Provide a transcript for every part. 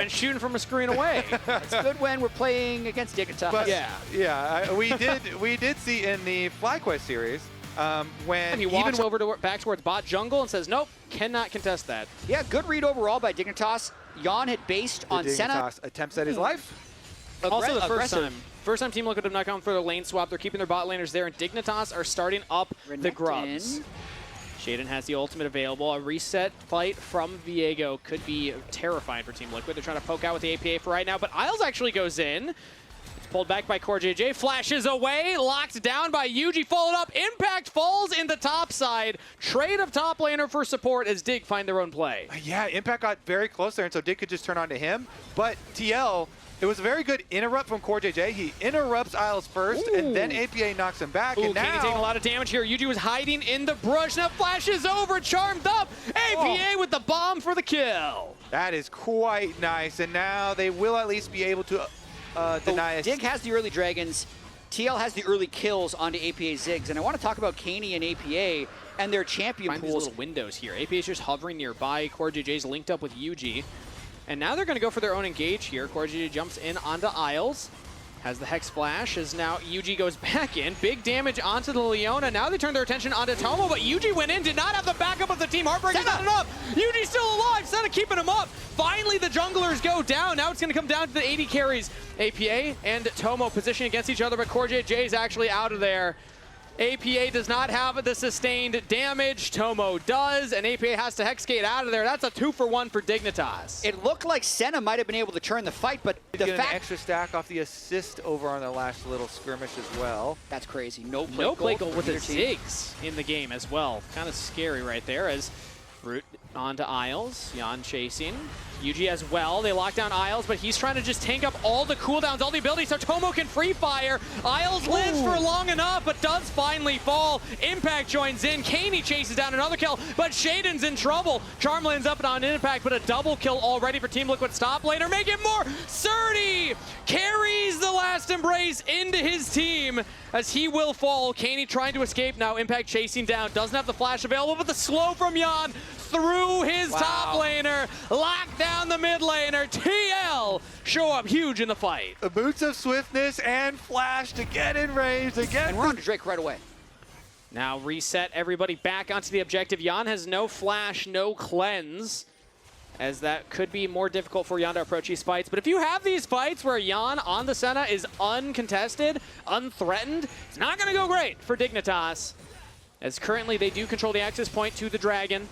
and shooting from a screen away. It's good when we're playing against Dignitas. But, Yeah. we did see in the FlyQuest series when He walks over back towards bot jungle and says, nope, cannot contest that. Yeah, good read overall by Dignitas. Jan had based on Senna. Dignitas attempts at his life. Also the Aggressive. first time Team Liquid have not gone for the lane swap. They're keeping their bot laners there, and Dignitas are starting up the grubs. Shaden has the ultimate available. A reset fight from Viego could be terrifying for Team Liquid. They're trying to poke out with the APA for right now, but Isles actually goes in. It's pulled back by CoreJJ, flashes away, locked down by Yuji, followed up. Impact falls in the top side. Trade of top laner for support as Dig find their own play. Yeah, Impact got very close there, and so Dig could just turn on to him. But TL, it was a very good interrupt from CoreJJ. He interrupts Isles first, and then APA knocks him back. And Katie taking a lot of damage here. Yuji was hiding in the brush. Now flashes over, charmed up. APA with the bomb for the kill. That is quite nice, and now they will at least be able to deny us. Dig has the early dragons. TL has the early kills onto APA Ziggs. And I want to talk about Kaney and APA and their champion Find these pools. little windows here. APA is just hovering nearby. CoreJJ's linked up with Yuji. And now they're going to go for their own engage here. CoreJJ jumps in onto Isles. Has the Hex Flash as now Yuji goes back in. Big damage onto the Leona. Now they turn their attention onto Tomo, but Yuji went in, did not have the backup of the team. Heartbreak is not enough. Yuji's still alive. Senna keeping him up. Finally, the junglers go down. Now it's going to come down to the 80 carries. APA and Tomo positioning against each other, but CoreJJ is actually out of there. APA does not have the sustained damage. Tomo does, and APA has to Hexgate out of there. That's a 2-for-1 for Dignitas. It looked like Senna might have been able to turn the fight, but the Get fact... an extra stack off the assist over on the last little skirmish as well. That's crazy. No play goal with the either team. Ziggs in the game as well. Kind of scary right there as Root onto Isles. Jan chasing. Yuji as well. They lock down Isles, but he's trying to just tank up all the cooldowns, all the abilities, so Tomo can free fire. Isles lives for long enough, but does finally fall. Impact joins in. Kaney chases down another kill, but Shaden's in trouble. Charm lands up on Impact, but a double kill already for Team Liquid top laner. Make it more. Surdy carries the last embrace into his team as he will fall. Kaney trying to escape now. Impact chasing down. Doesn't have the flash available, but the slow from Jan through his top laner. Locked down the mid laner. TL show up huge in the fight. The boots of swiftness and flash to get in range again. And we're on to Drake right away. Now reset everybody back onto the objective. Jan has no flash, no cleanse, as that could be more difficult for Jan to approach these fights. But if you have these fights where Jan on the Senna is uncontested, unthreatened, it's not going to go great for Dignitas, as currently they do control the access point to the Dragon.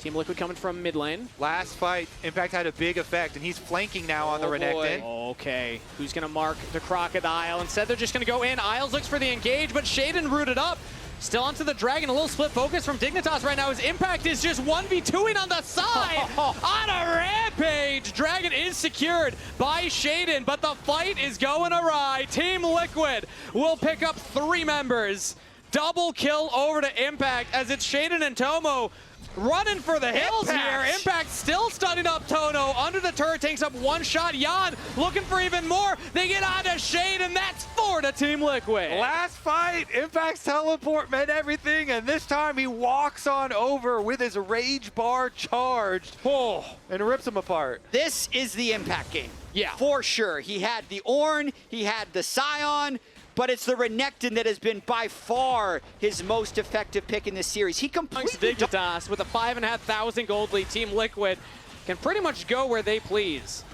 Team Liquid coming from mid lane. Last fight, Impact had a big effect, and he's flanking now on the Renekton. Okay, who's going to mark the Crocodile? Instead, they're just going to go in. Isles looks for the engage, but Shaden rooted up. Still onto the Dragon. A little split focus from Dignitas right now. His Impact is just 1v2ing on the side. On a rampage. Dragon is secured by Shaden, but the fight is going awry. Team Liquid will pick up 3 members. Double kill over to Impact as it's Shaden and Tomo running for the hills here. Impact still stunning up Tono. Under the turret, takes up 1 shot. Jan looking for even more. They get onto Shade, and that's 4 to Team Liquid. Last fight, Impact's teleport meant everything, and this time he walks on over with his rage bar charged. And rips him apart. This is the Impact game. Yeah. For sure. He had the Ornn, he had the Scion, but it's the Renekton that has been by far his most effective pick in this series. He completely... Dignitas with a 5,500 gold lead. Team Liquid can pretty much go where they please.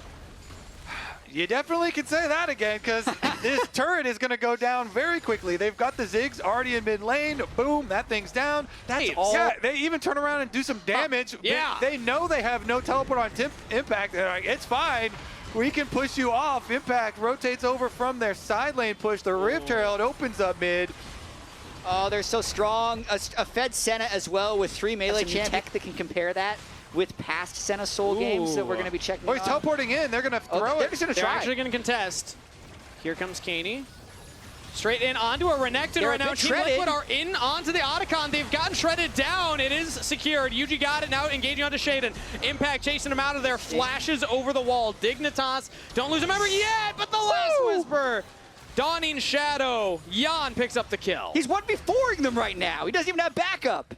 You definitely can say that again, because this turret is going to go down very quickly. They've got the Ziggs already in mid lane. Boom, that thing's down. That's all. Yeah, they even turn around and do some damage. Yeah. They know they have no teleport on Impact. They're like, it's fine. We can push you off. Impact rotates over from their side lane push. The Rift Herald opens up mid. Oh, they're so strong. A Fed Senna as well with 3 melee champions. Tech that can compare that with past Senna Soul games that we're going to be checking Oh, he's teleporting in. They're going to throw it. They're just going to try. They're actually going to contest. Here comes Kaney. Straight in onto a Renekton right now. Team Liquid are in onto the Otacon. They've gotten shredded down. It is secured. Yuji got it now, engaging onto Shaden. Impact chasing him out of there. Flashes over the wall. Dignitas don't lose a member yet, but the last whisper. Dawning Shadow. Jan picks up the kill. He's 1v4ing them right now. He doesn't even have backup.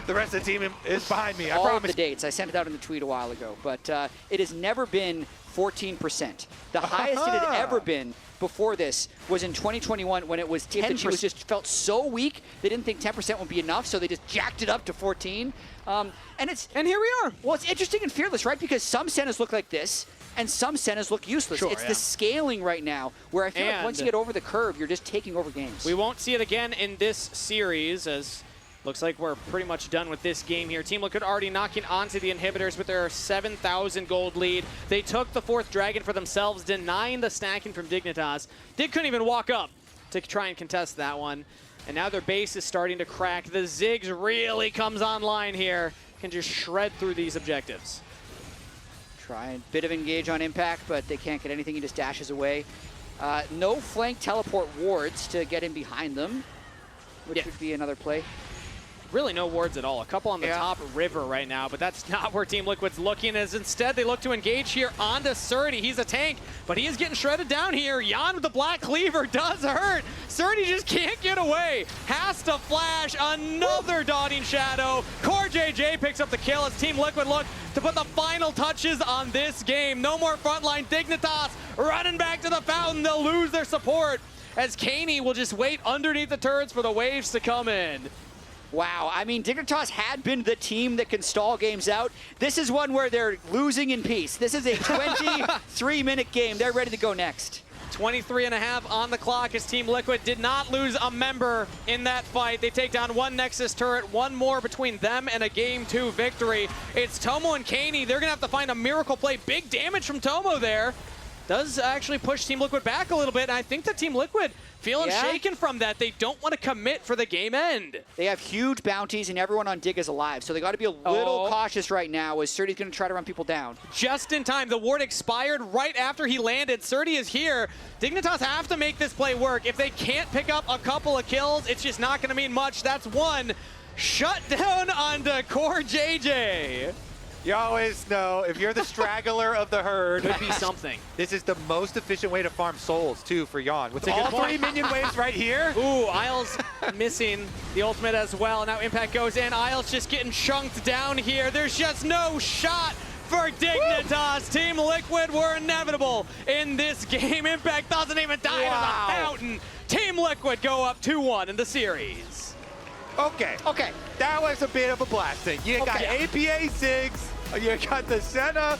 The rest of the team is behind me, I All of promise. the dates. I sent it out in the tweet a while ago, but it has never been 14%. The highest it had ever been before this was in 2021 when it was 10%. The team was just felt so weak they didn't think 10% would be enough, so they just jacked it up to 14. And here we are. Well, it's interesting and fearless, right? Because some Sennas look like this, and some Sennas look useless. Sure, it's the scaling right now where I feel like once you get over the curve, you're just taking over games. We won't see it again in this series, as looks like we're pretty much done with this game here. Team Liquid already knocking onto the inhibitors with their 7,000 gold lead. They took the 4th dragon for themselves, denying the stacking from Dignitas. Dig couldn't even walk up to try and contest that one. And now their base is starting to crack. The Ziggs really comes online here. Can just shred through these objectives. Try a bit of engage on impact, but they can't get anything. He just dashes away. No flank teleport wards to get in behind them, which would be another play. Really no wards at all. A couple on the top river right now, but that's not where Team Liquid's looking, as instead they look to engage here onto Surdy. He's a tank, but he is getting shredded down here. Jan with the Black Cleaver does hurt. Surdy just can't get away. Has to flash another Dawning Shadow. Core JJ picks up the kill as Team Liquid look to put the final touches on this game. No more frontline. Dignitas running back to the fountain. They'll lose their support as Kaney will just wait underneath the turrets for the waves to come in. Wow, I mean, Dignitas had been the team that can stall games out. This is one where they're losing in peace. This is a 23-minute game. They're ready to go next. 23.5 on the clock as Team Liquid did not lose a member in that fight. They take down one Nexus turret, one more between them and a Game 2 victory. It's Tomo and Kaney. They're going to have to find a miracle play. Big damage from Tomo there. Does actually push Team Liquid back a little bit, and I think that Team Liquid feeling shaken from that. They don't want to commit for the game end. They have huge bounties, and everyone on Dig is alive, so they got to be a little cautious right now as Surdy's going to try to run people down. Just in time. The ward expired right after he landed. Surdy is here. Dignitas have to make this play work. If they can't pick up a couple of kills, it's just not going to mean much. That's one. Shut down onto Core JJ. You always know, if you're the straggler of the herd, Could be something. This is the most efficient way to farm souls, too, for Jan. With all 3 minion waves right here. Ooh, Isles missing the ultimate as well. Now Impact goes in. Isles just getting chunked down here. There's just no shot for Dignitas. Team Liquid were inevitable in this game. Impact doesn't even die to the fountain. Team Liquid go up 2-1 in the series. Okay. That was a bit of a blasting. You got APA Ziggs, you got the Senna